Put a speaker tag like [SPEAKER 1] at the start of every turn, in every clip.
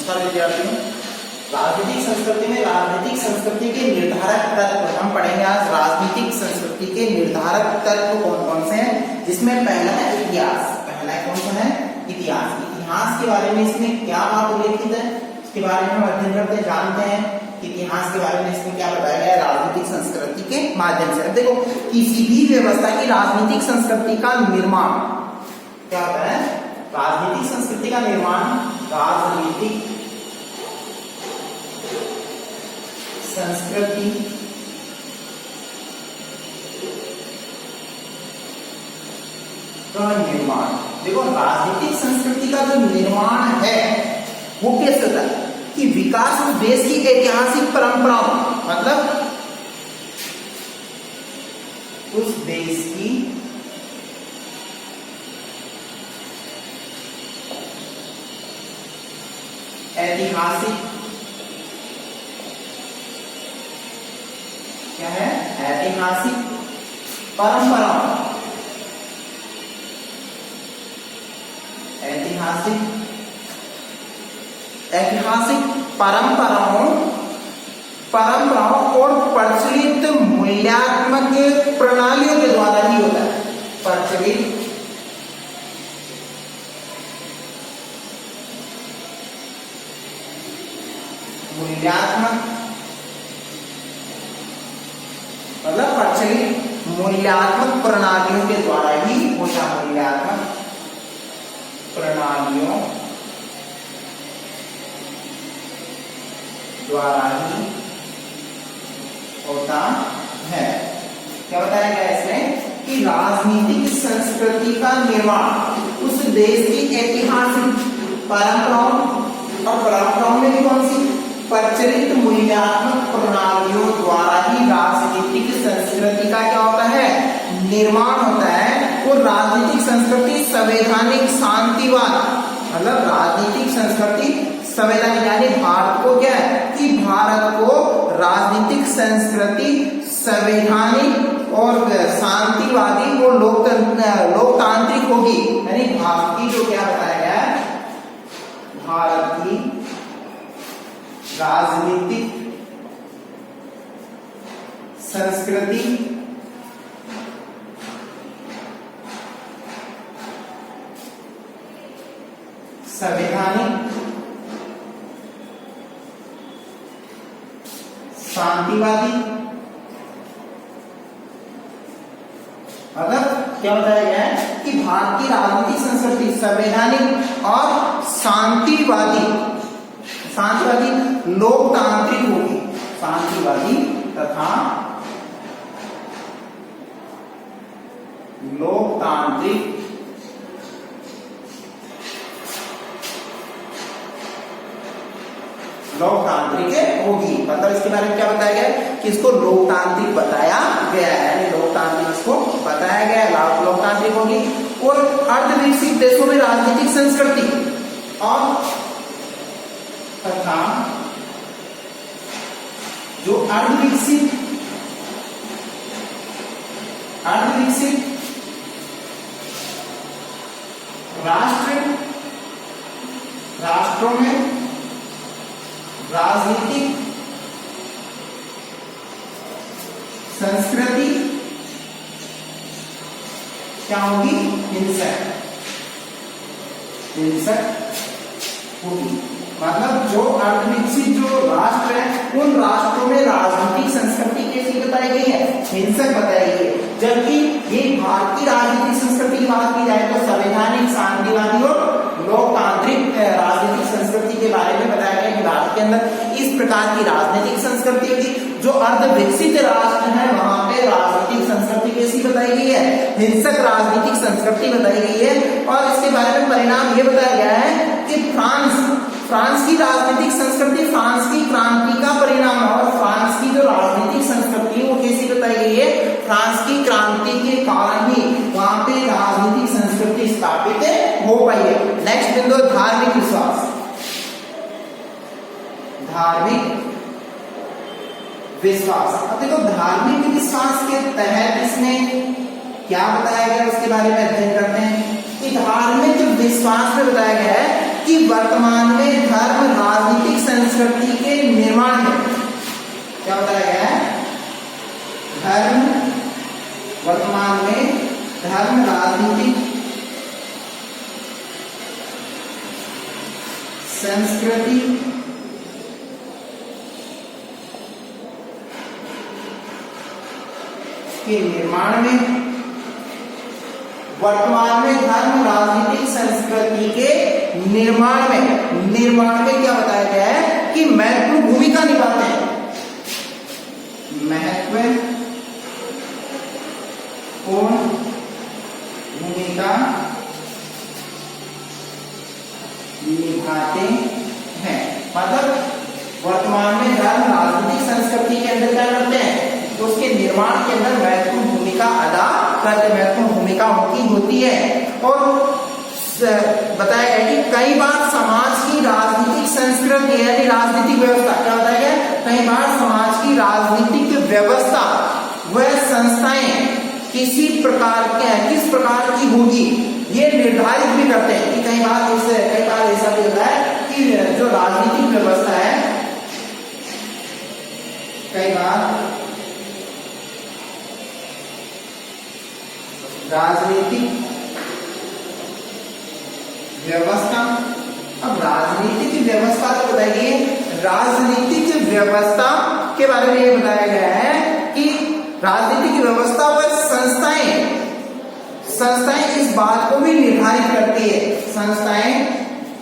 [SPEAKER 1] नमस्कार विद्यार्थियों, राजनीतिक संस्कृति में राजनीतिक संस्कृति के निर्धारक तत्व हम पढ़ेंगे आज। राजनीतिक संस्कृति के निर्धारक तत्व कौन कौन से हैं, जिसमें पहला है इतिहास। पहला कौन सा है? इतिहास। इतिहास के बारे में इसमें क्या बात उल्लेखित है, इसके बारे में हम अध्ययन करते हैं, जानते हैं इतिहास के बारे में इसमें क्या बताया गया है राजनीतिक संस्कृति के माध्यम से। अब देखो, किसी भी व्यवस्था की राजनीतिक संस्कृति का निर्माण क्या होता है? राजनीतिक संस्कृति का निर्माण राजनीतिक संस्कृति का निर्माण, देखो राजनीतिक संस्कृति का जो निर्माण है वो कैसे होता है कि विकास उस देश की ऐतिहासिक परंपराओं, मतलब उस देश की ऐतिहासिक क्या है? ऐतिहासिक परंपराओं, ऐतिहासिक परंपराओं और प्रचलित मूल्यात्मक प्रणालियों के द्वारा ही होता है। प्रचलित मूल्यात्मक मतलब प्रचलित मूल्यात्मक प्रणालियों के द्वारा ही होता है। मूल्यात्मक प्रणालियों द्वारा ही होता है। क्या बताया गया इसमें कि राजनीतिक संस्कृति का निर्माण उस देश की ऐतिहासिक परंपराओं और परंपराओं में भी कौन सी? प्रचलित मूल्यात्मक प्रणालियों द्वारा ही राजनीतिक संस्कृति का क्या होता है? निर्माण होता है। और राजनीतिक संस्कृति संवैधानिक शांतिवाद, मतलब राजनीतिक संस्कृति संवैधानिक, यानी भारत को क्या है कि भारत को राजनीतिक संस्कृति संवैधानिक और शांतिवादी और लोकतांत्रिक होगी। यानी भारत की जो क्या बताया गया है, भारत की राजनीतिक संस्कृति संवैधानिक शांतिवादी, मतलब क्या बताया गया है कि भारत की राजनीतिक संस्कृति संवैधानिक और शांतिवादी लोकतांत्रिक होगी। शांतिवादी तथा लोकतांत्रिक होगी। मतलब इसके बारे में क्या बताया गया है कि इसको लोकतांत्रिक बताया गया है, यानी लोकतांत्रिक इसको बताया गया है, लोकतांत्रिक होगी। और अर्धविकसित देशों में राजनीतिक संस्कृति और तथा जो अर्धविकसित राष्ट्रों में राजनीतिक संस्कृति क्या होगी? हिंसक होगी। मतलब जो अर्धविकसित जो राष्ट्र है उन राष्ट्रों में राजनीतिक संस्कृति कैसी बताई गई है? हिंसक बताई गई है। जबकि ये भारत की राजनीतिक संस्कृति की बात की जाए तो संवैधानिक शांतिवादी और लोकतांत्रिक राजनीतिक संस्कृति के बारे में बताया गया कि भारत के अंदर इस प्रकार की राजनीतिक संस्कृति होगी। जो अर्धविकसित राष्ट्र है वहां पे राजनीतिक संस्कृति कैसी बताई गई है? हिंसक राजनीतिक संस्कृति बताई गई है। और इसके बारे में परिणाम ये बताया गया है कि फ्रांस की राजनीतिक संस्कृति फ्रांस की क्रांति का परिणाम है। और फ्रांस की जो राजनीतिक संस्कृति वो कैसी बताई गई है? फ्रांस की क्रांति के कारण ही वहां पे राजनीतिक संस्कृति स्थापित हो पाई है। नेक्स्ट बिंदु, धार्मिक विश्वास। अब देखो, धार्मिक विश्वास के तहत इसमें क्या बताया गया उसके बारे में अध्ययन करते हैं कि धार्मिक विश्वास में बताया गया है कि कि वर्तमान में धर्म राजनीतिक संस्कृति के निर्माण में, क्या बताया गया है, धर्म वर्तमान में धर्म राजनीतिक संस्कृति के निर्माण में, वर्तमान में धर्म राजनीतिक संस्कृति के निर्माण में क्या बताया गया है कि महत्वपूर्ण भूमिका निभाते हैं, महत्वपूर्ण भूमिका निभाते हैं। मतलब वर्तमान में धर्म राजनीतिक संस्कृति के अंदर क्या करते हैं, तो उसके निर्माण के अंदर महत्वपूर्ण भूमिका अदा करते, महत्वपूर्ण भूमिका उनकी होती है। और बताया गया कि कई बार समाज की राजनीतिक संस्कृति यानी राजनीतिक व्यवस्था, क्या बताया गया, कई बार समाज की राजनीतिक व्यवस्था व संस्थाएं किस प्रकार की होगी ये निर्धारित भी करते हैं। कि कई बार ऐसा भी होता है कि जो राजनीतिक व्यवस्था है, कई बार राजनीतिक व्यवस्था, अब राजनीतिक व्यवस्था तो बताइए, राजनीतिक व्यवस्था के बारे में ये बताया गया है कि राजनीतिक व्यवस्था व संस्थाएं इस बात को भी निर्धारित करती है, संस्थाएं,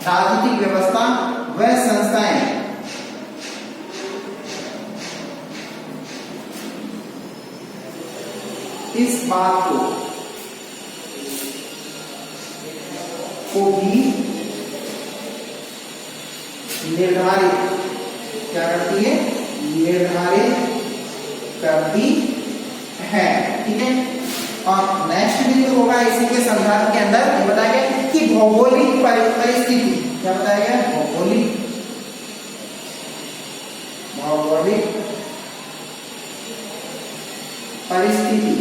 [SPEAKER 1] राजनीतिक व्यवस्था व संस्थाएं इस बात को भी निर्धारित क्या करती है, निर्धारित करती है। ठीक है, और नेक्स्ट बिंदु होगा इसी के संदर्भ के अंदर ये बताया गया कि भौगोलिक परिस्थिति, क्या बताया गया, भौगोलिक परिस्थिति,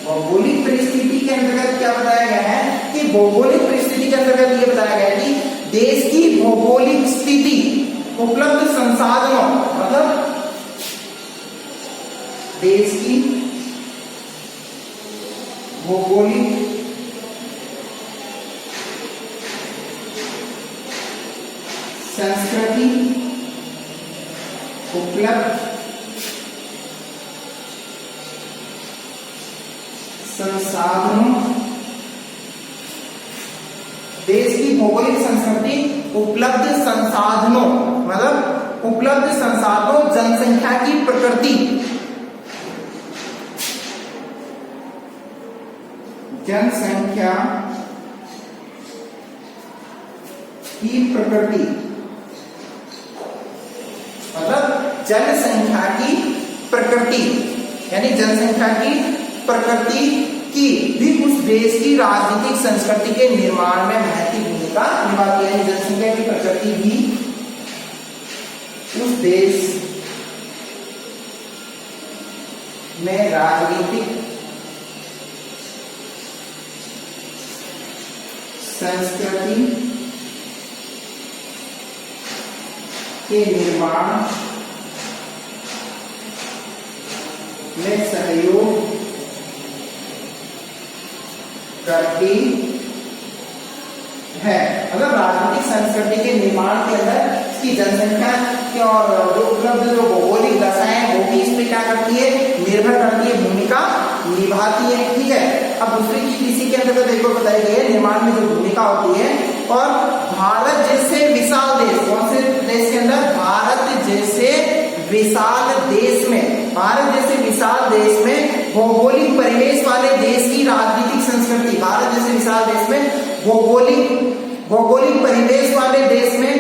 [SPEAKER 1] भौगोलिक परिस्थिति के अंतर्गत क्या बताया गया है कि भौगोलिक परिस्थिति के अंतर्गत ये बताया गया है कि देश की भौगोलिक स्थिति, उपलब्ध संसाधनों, मतलब देश की भौगोलिक संस्कृति, उपलब्ध संसाधनों, देश की भौगोलिक संस्कृति, उपलब्ध संसाधनों, मतलब उपलब्ध संसाधनों, जनसंख्या की प्रकृति, जनसंख्या की प्रकृति, मतलब जनसंख्या की प्रकृति यानी जनसंख्या की प्रकृति की भी उस देश की राजनीतिक संस्कृति के निर्माण में महत्वपूर्ण भूमिका निभाती है। जनसंख्या की प्रकृति भी उस देश में राजनीतिक संस्कृति के निर्माण में सहयोग करती है। मतलब राजनीतिक संस्कृति के निर्माण के अंदर इसकी जनसंख्या के और जो उपलब्ध जो भौगोलिक दशा है वो भी इसमें क्या करती है, निर्भर करती है, भूमिका निभाती है। ठीक है, अब दूसरी चीज इसी के अंतर्गत देखो बताई गई है निर्माण में जो भूमिका होती है। और भारत जैसे विशाल देश, कौन से देश के अंदर, भारत जैसे विशाल देश में, भारत जैसे विशाल देश में भौगोलिक परिवेश वाले देश की राजनीतिक संस्कृति, भारत जैसे विशाल देश में भौगोलिक परिवेश वाले देश में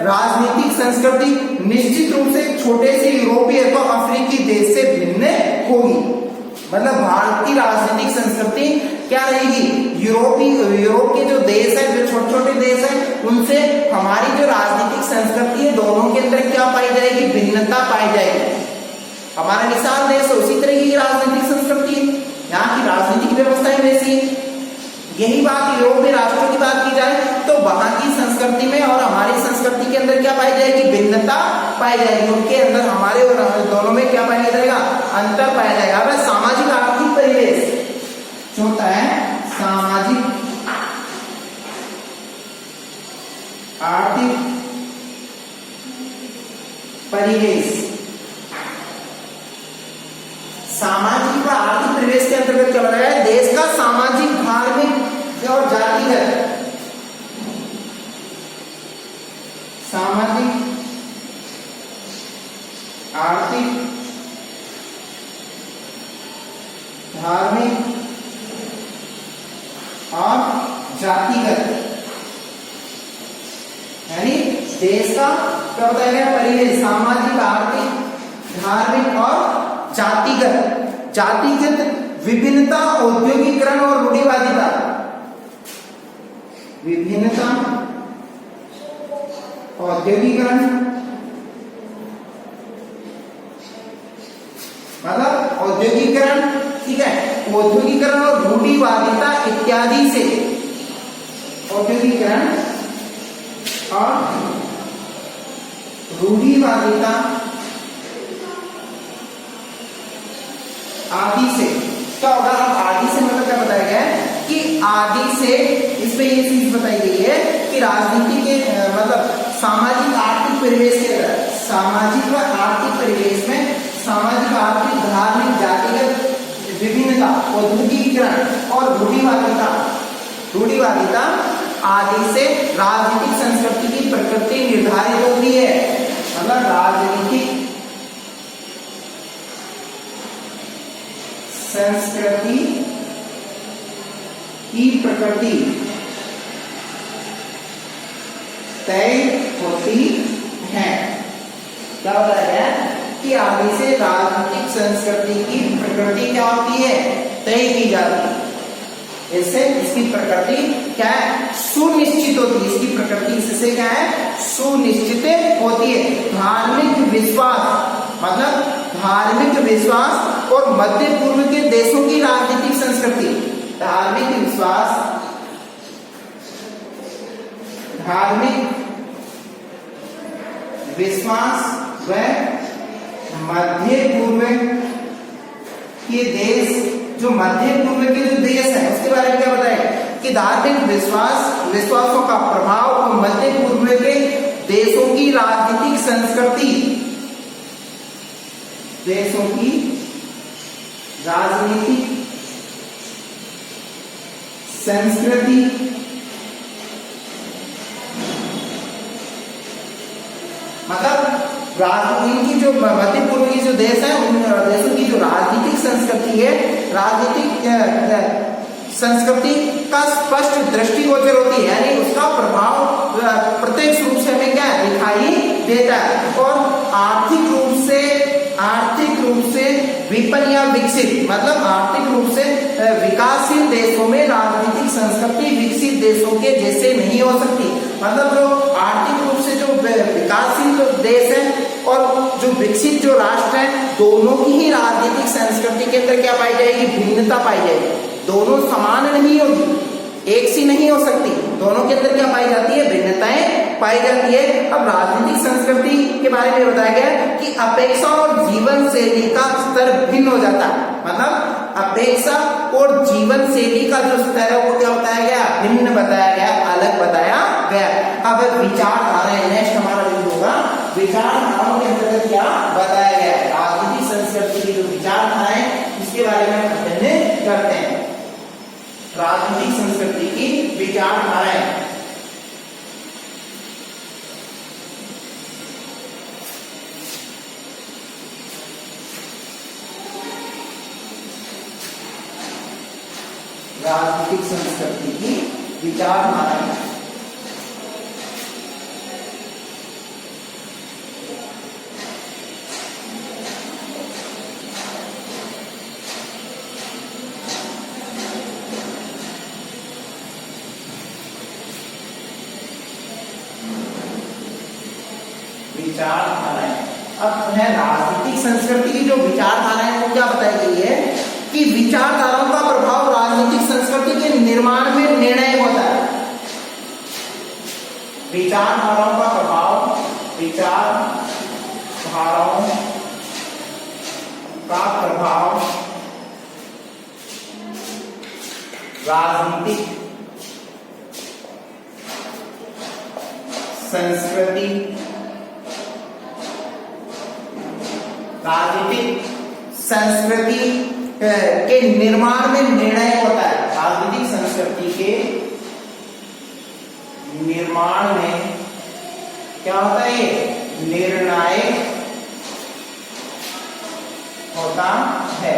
[SPEAKER 1] राजनीतिक संस्कृति निश्चित रूप से छोटे से यूरोपीय अथवा अफ्रीकी देश से भिन्न होगी। मतलब भारत की राजनीतिक संस्कृति क्या रहेगी, यूरोप के जो देश है, जो छोटे छोटे देश है, उनसे हमारी जो राजनीतिक संस्कृति है दोनों के अंदर क्या पाई जाएगी, भिन्नता पाई जाएगी। हमारा विशाल देश है उसी तरह की राजनीतिक संस्कृति है, यहाँ की राजनीतिक व्यवस्था वैसी है। यही बात यूरोपीय राष्ट्रों की बात की जाए तो वहां की संस्कृति में और हमारी संस्कृति के अंदर क्या पाई जाएगी, भिन्नता पाई जाएगी। उनके अंदर हमारे और दोनों में क्या पाया जाएगा, अंतर पाया जाएगा। अब सामाजिक आर्थिक परिवेश जो होता है, सामाजिक आर्थिक परिवेश, सामाजिक व आर्थिक परिवेश के अंतर्गत क्या बताया है, देश का सामाजिक, धार्मिक और जातिगत, सामाजिक आर्थिक धार्मिक और जातिगत, यानी देश का क्या बताया गया, परिवेश, सामाजिक आर्थिक धार्मिक और जातिगत विभिन्नता, औद्योगिकरण और रूढ़िवादिता, विभिन्नता, औद्योगिकरण मतलब औद्योगिकरण, ठीक है, औद्योगिकरण और रूढ़िवादिता इत्यादि से, औद्योगिकरण और रूढ़िवादिता आदि से क्या होगा। अब आदि से मतलब क्या बताया गया है कि आदि से, इसमें ये चीज बताई गई है कि राजनीति के मतलब सामाजिक आर्थिक परिवेश के अंदर, सामाजिक व आर्थिक परिवेश में सामाजिक आर्थिक धार्मिक जातिगत विभिन्नता, औद्योगिकरण और रूढ़िवादिता आदि से राजनीतिक संस्कृति की प्रकृति निर्धारित होती है। मतलब राजनीतिक संस्कृति की प्रकृति तय होती है। क्या बताया गया कि आदि से राजनीतिक संस्कृति की प्रकृति क्या होती है, तय की जाती है। इससे इसकी प्रकृति क्या है, सुनिश्चित होती है। इसकी प्रकृति इससे क्या है, सुनिश्चित होती है। धार्मिक विश्वास मतलब धार्मिक विश्वास और मध्य पूर्व के देशों की राजनीतिक संस्कृति, धार्मिक विश्वास, धार्मिक विश्वास व मध्य पूर्व के देश, जो मध्य पूर्व के जो देश है उसके बारे में क्या बताया कि धार्मिक विश्वासों का प्रभाव और मध्य पूर्व के देशों की राजनीतिक संस्कृति, देशों की राजनीतिक संस्कृति मतलब इनकी जो मध्य पूर्व की जो देश है उन देशों की जो राजनीतिक संस्कृति है, राजनीतिक संस्कृति का स्पष्ट दृष्टिगोचर होती है, यानी उसका प्रभाव प्रत्यक्ष रूप से हमें क्या दिखाई देता है। और आर्थिक रूप से विपन्न या विकसित मतलब आर्थिक रूप से विकासशील देशों में राजनीतिक संस्कृति विकसित देशों के जैसे नहीं हो सकती। मतलब जो आर्थिक रूप से जो विकासशील देश है और जो विकसित जो राष्ट्र है, दोनों की ही राजनीतिक संस्कृति के अंदर क्या पाई जाएगी, भिन्नता पाई जाएगी। दोनों समान नहीं होगी, एक सी नहीं हो सकती, दोनों के अंदर क्या पाई जाती है, भिन्नताएं पाई जाती है। अब राजनीतिक संस्कृति के बारे में बताया गया कि अपेक्षा और जीवन शैली का स्तर भिन्न हो जाता है। मतलब अपेक्षा और जीवन शैली का जो स्तर है वो क्या बताया गया, भिन्न बताया गया, अलग बताया गया। अब विचारधारा नेक्स्ट हमारा बिंदु होगा, विचारधाराओं के अंतर्गत क्या बताया गया, राजनीतिक संस्कृति की जो विचारधाराएं इसके बारे में अध्ययन करते हैं। राजनीतिक संस्कृति की विचारधाराएं, राजनीतिक संस्कृति की विचारधाराएं, विचारधाराएं। अब है राजनीतिक संस्कृति की जो विचारधाराएं वो क्या बताई गई है कि विचारधाराओं का प्रभाव राजनीतिक संस्कृति के निर्माण में निर्णय होता है। विचारधाराओं का प्रभाव, विचारधाराओं का प्रभाव राजनीतिक संस्कृति, राजनीतिक संस्कृति के निर्माण में निर्णय होता है। राजनीतिक संस्कृति के निर्माण में क्या होता है? ये निर्णायक होता है।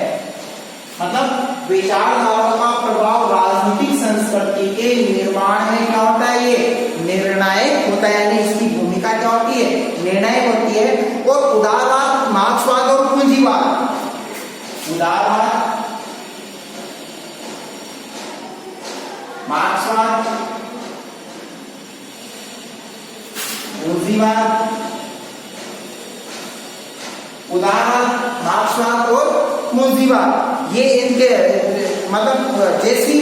[SPEAKER 1] मतलब विचारधाराओं का प्रभाव राजनीतिक संस्कृति के निर्माण में क्या होता है? ये निर्णायक होता है, यानी इसकी भूमिका क्या होती है? निर्णायक होती है। और उदारवाद, मार्क्सवाद और पूंजीवाद, उदारवाद, मार्क्सवाद, पूंजीवाद, उदारवाद, मार्क्सवाद और पूंजीवाद, ये इनके मतलब जैसी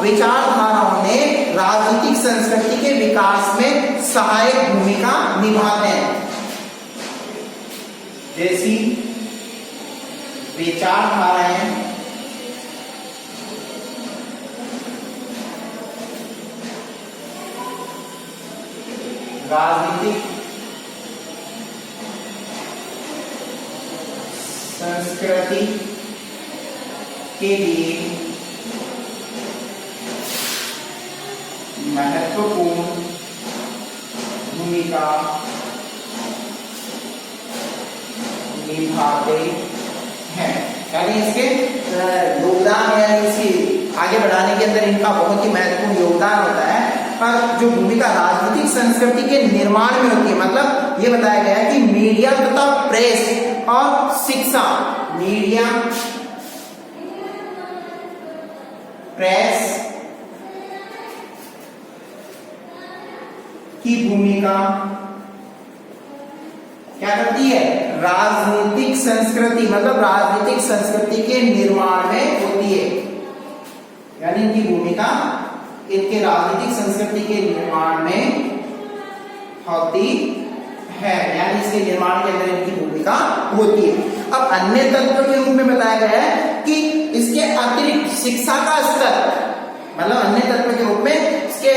[SPEAKER 1] विचारधाराओं ने राजनीतिक संस्कृति के विकास में सहायक भूमिका निभाते हैं। जैसी विचारधाराएं राजनीतिक संस्कृति के लिए महत्वपूर्ण भूमिका निभाते हैं, यानी इसके योगदान, यानी इसी आगे बढ़ाने के अंदर इनका बहुत ही महत्वपूर्ण योगदान होता है। पर जो भूमिका राजनीतिक संस्कृति के निर्माण में होती है, मतलब ये बताया गया है कि मीडिया तथा प्रेस और शिक्षा, मीडिया, प्रेस की भूमिका क्या करती है? राजनीतिक संस्कृति, मतलब राजनीतिक संस्कृति के निर्माण में होती है, यानी इनकी भूमिका इनके राजनीतिक संस्कृति के निर्माण में होती है, यानी इसके निर्माण के अंदर इनकी भूमिका होती है। अब अन्य तत्व के रूप में बताया गया है कि इसके अतिरिक्त शिक्षा का स्तर, मतलब अन्य तत्व के रूप में इसके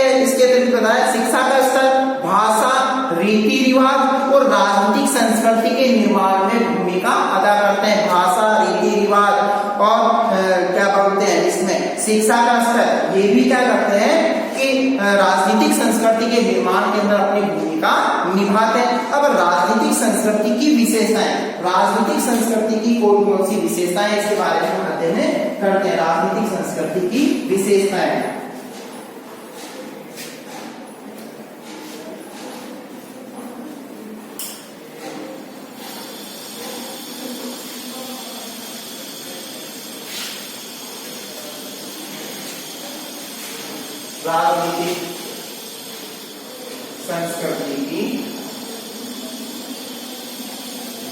[SPEAKER 1] अतिरिक्त बताया शिक्षा का स्तर, भाषा, रीति रिवाज और राजनीतिक संस्कृति के निर्माण में भूमिका अदा करते हैं। भाषा, रीति रिवाज और क्या बोलते हैं इसमें शिक्षा का स्तर, ये भी क्या करते हैं कि राजनीतिक संस्कृति के निर्माण के अंदर अपनी भूमिका निभाते हैं। अब राजनीतिक संस्कृति की विशेषताएं, राजनीतिक संस्कृति की कौन कौन सी विशेषताएं, इसके बारे में हम अध्ययन करते हैं। राजनीतिक संस्कृति की विशेषताएं, राजनीतिक संस्कृति की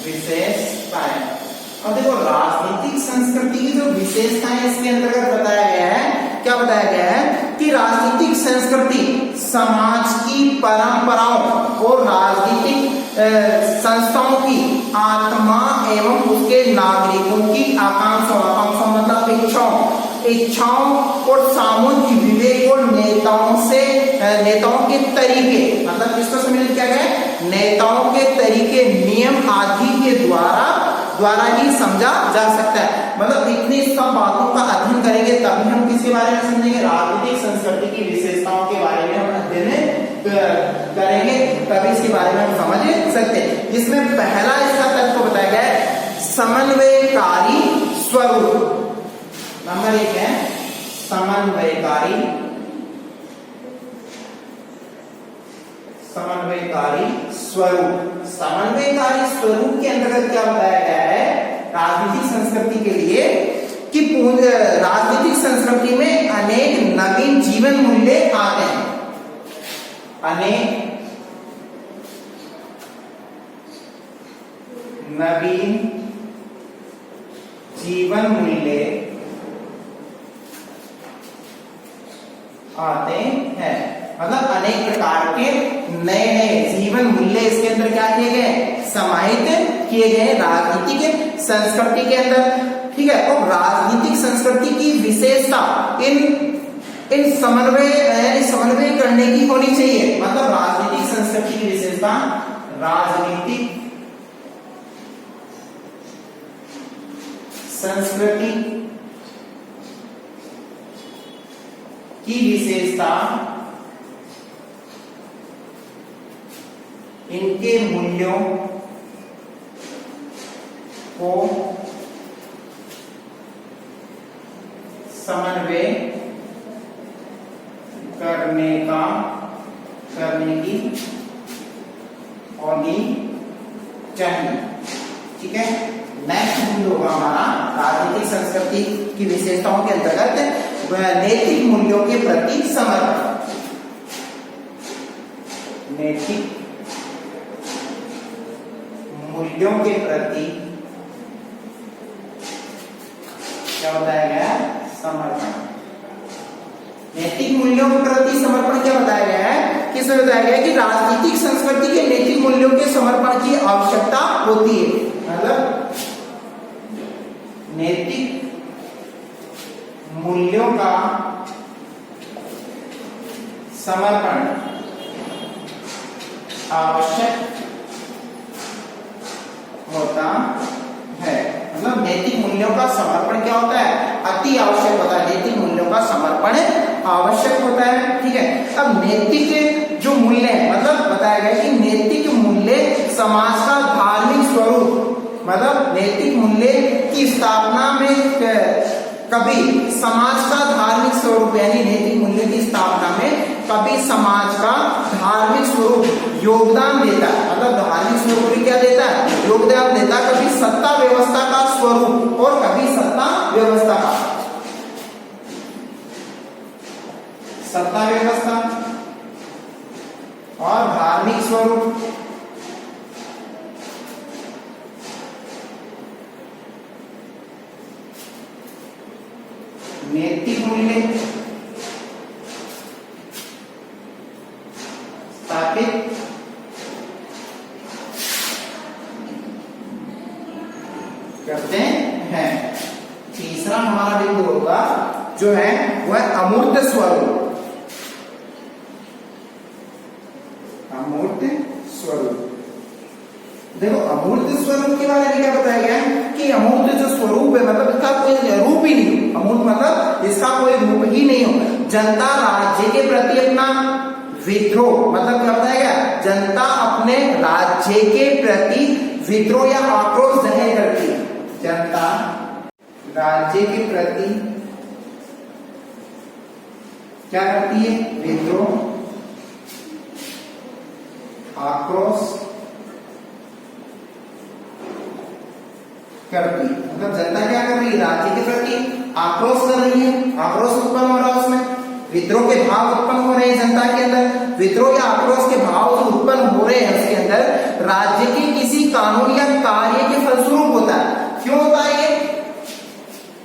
[SPEAKER 1] विशेषताएं। अब देखो राजनीतिक संस्कृति की जो विशेषताएं इसके अंतर्गत बताया गया है, क्या बताया गया है कि राजनीतिक संस्कृति समाज की परंपराओं और राजनीतिक संस्थाओं की आत्मा एवं उसके नागरिकों की आकांक्षाओं मतलब इच्छाओं और सामूहिक विवेक और नेताओं के तरीके, मतलब किसको सम्मिलित किया गया है? नेताओं के तरीके, नियम आदि के द्वारा ही समझा जा सकता है। मतलब इतनी सब बातों का अध्ययन करेंगे तभी हम किसके बारे में समझेंगे? राजनीतिक संस्कृति की विशेषताओं के बारे में हम अध्ययन करेंगे, तभी इसके बारे में हम समझ सकते हैं। इसमें पहला इसका तत्व बताया गया है समन्वयकारी स्वरूप। नंबर 1 है समन्वयकारी स्वरूप। समन्वयकारी स्वरूप के अंतर्गत क्या बताया गया है राजनीतिक संस्कृति के लिए कि राजनीतिक संस्कृति में अनेक नवीन जीवन मूल्य आते हैं। अनेक नवीन जीवन मूल्य आते हैं, मतलब अनेक प्रकार के नए नए जीवन मूल्य इसके अंदर क्या किए गए, समाहित किए गए राजनीतिक संस्कृति के अंदर। ठीक है, तो राजनीतिक संस्कृति की विशेषता इन समन्वय करने की होनी चाहिए। मतलब राजनीतिक संस्कृति की विशेषता राजनीतिक संस्कृति की विशेषता इनके मूल्यों को समन्वय करने की होनी चाहिए। ठीक है, नेक्स्ट मूल्य होगा हमारा राजनीतिक संस्कृति की विशेषताओं के अंतर्गत नैतिक मूल्यों के प्रति समर्पण। नैतिक मूल्यों के प्रति क्या बताया गया, समर्पण। नैतिक मूल्यों के प्रति समर्पण क्या बताया गया है, किसमें बताया गया है कि राजनीतिक संस्कृति के नैतिक मूल्यों के समर्पण की आवश्यकता होती है। मतलब नैतिक मूल्यों का समर्पण आवश्यक होता है। मतलब नैतिक मूल्यों का समर्पण क्या होता है, अति आवश्यक होता है। नैतिक मूल्यों का समर्पण आवश्यक होता है। ठीक है, अब नैतिक जो मूल्य है, मतलब बताया गया कि नैतिक मूल्य समाज का धार्मिक स्वरूप, मतलब नैतिक मूल्य की स्थापना में कभी समाज का धार्मिक स्वरूप, यानी नैतिक मूल्य की स्थापना में कभी समाज का धार्मिक स्वरूप योगदान देता है। मतलब धार्मिक स्वरूप भी क्या देता है, योगदान देता है। कभी सत्ता व्यवस्था का स्वरूप और कभी सत्ता व्यवस्था और धार्मिक स्वरूप। नैतिक मूल्य स्थापित करते हैं। तीसरा हमारा बिंदु होगा जो है वह अमूर्त स्वरूप। अमूर्त स्वरूप, देखो अमूर्त स्वरूप के बारे में क्या बताया गया है कि अमूर्त जो स्वरूप है, मतलब इसका कोई रूप ही नहीं हो। अमूर्त मतलब इसका कोई रूप ही नहीं हो। जनता राज्य के प्रति अपना विद्रोह, मतलब क्या बताया गया, जनता अपने राज्य के प्रति विद्रोह या आक्रोश जाहिर करती है। जनता राज्य के प्रति क्या करती है, विद्रोह, आक्रोश करती। मतलब जनता क्या कर रही है, राज्य के प्रति आक्रोश कर रही है। आक्रोश उत्पन्न हो रहा है, उसमें विद्रोह के भाव उत्पन्न हो रहे हैं जनता के अंदर। विद्रोह या आक्रोश के भाव जो उत्पन्न हो रहे हैं उसके अंदर राज्य के किसी कानून या कार्य के फलस्वरूप होता है। क्यों होता है ये,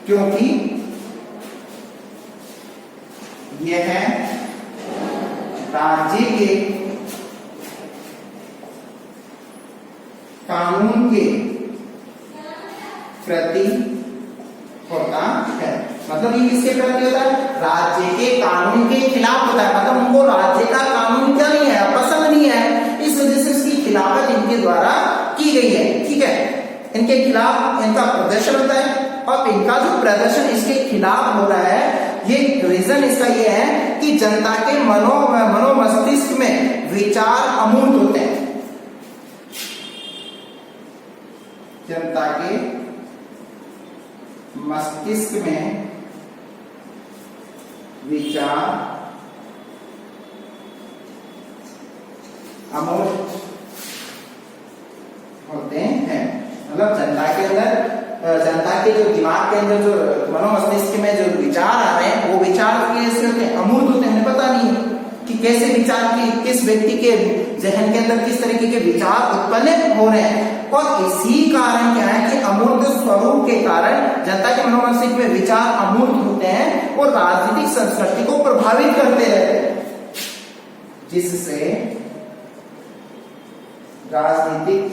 [SPEAKER 1] क्योंकि यह राज्य के कानून के प्रति होता है। मतलब ये किसके प्रति होता है, राज्य के कानून के खिलाफ होता है। मतलब उनको राज्य का कानून क्या नहीं है, पसंद नहीं है, इस वजह से इसकी खिलाफत इनके द्वारा की गई है। ठीक है, इनके खिलाफ इनका प्रदर्शन होता है और इनका जो प्रदर्शन इसके खिलाफ हो रहा है, ये रीजन इसका ये है कि जनता के मनो मस्तिष्क में विचार अमूर्त होते हैं। जनता के मस्तिष्क में विचार अमूर्त होते हैं। मतलब जनता के अंदर, जनता के जो दिमाग के अंदर जो मनोमस्तिष्क में जो विचार आ रहे हैं, वो विचार कैसे होते हैं, अमूर्त होते हैं। हमें पता नहीं है कि कैसे विचार की किस व्यक्ति के जहन के अंदर किस तरीके के विचार उत्पन्न हो रहे हैं। और इसी कारण क्या है कि अमूर्त स्वरूप के कारण जनता के मनोमस्तिष्क में विचार अमूर्त होते हैं और राजनीतिक संस्कृति को प्रभावित करते रहते हैं। जिससे राजनीतिक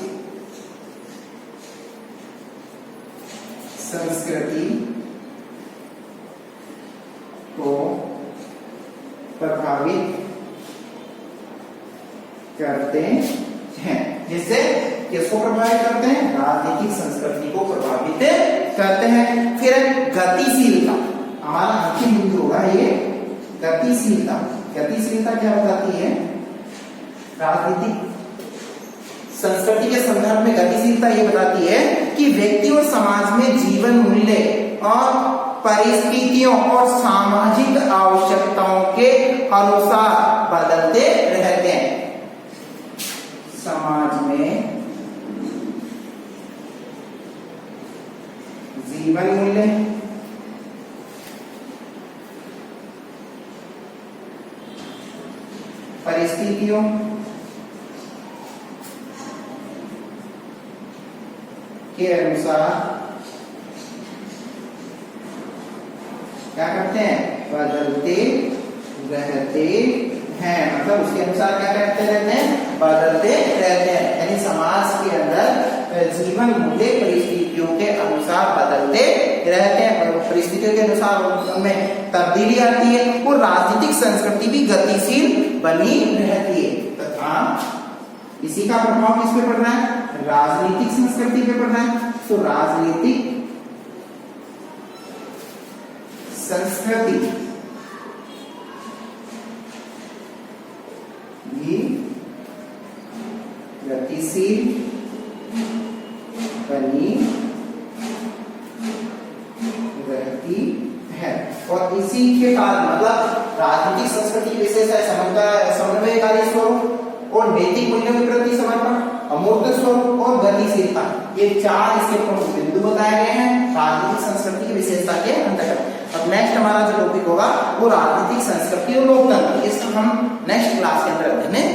[SPEAKER 1] संस्कृति को प्रभावित करते हैं। जिससे किसको प्रभावित करते हैं? राजनीतिक संस्कृति को प्रभावित करते हैं। फिर गतिशीलता, हमारा अंतिम बिंदु होगा ये गतिशीलता। गतिशीलता क्या बताती है? राजनीतिक संस्कृति के संदर्भ में गतिशीलता ये बताती है कि व्यक्ति और समाज में जीवन मूल्य और परिस्थितियों और सामाजिक आवश्यकताओं के अनुसार बदलते रहते हैं। समाज में जीवन मूल्य, परिस्थितियों के अनुसार क्या करते हैं? बदलते रहते हैं। मतलब उसके अनुसार क्या करते रहते हैं? बदलते रहते हैं। यानी समाज के अंदर जीवन मूल्य परिस्थितियों के अनुसार बदलते रहते हैं। परिस्थितियों के अनुसार उनमें तब्दीली आती है और राजनीतिक संस्कृति भी गतिशील बनी रहती है। तथा इसी का प्रभाव किस पे पड़ रहा है? राजनीतिक संस्कृति पे पड़ रहा है। तो राजनीतिक संस्कृति भी गतिशील बनी रहती है। और इसी के कारण मतलब राजनीतिक संस्कृति विशेष है समन्वयकारी स्वरूप और नैतिक मूल्यों के प्रति समर्पण, अमूर्त स्वरूप और गतिशीलता, ये चार इसके प्रमुख बिंदु बताए गए हैं राजनीतिक संस्कृति की विशेषता के अंतर्गत। अब नेक्स्ट हमारा जो टॉपिक होगा वो राजनीतिक संस्कृति और लोकतंत्र, इसको हम नेक्स्ट क्लास के अंदर अध्ययन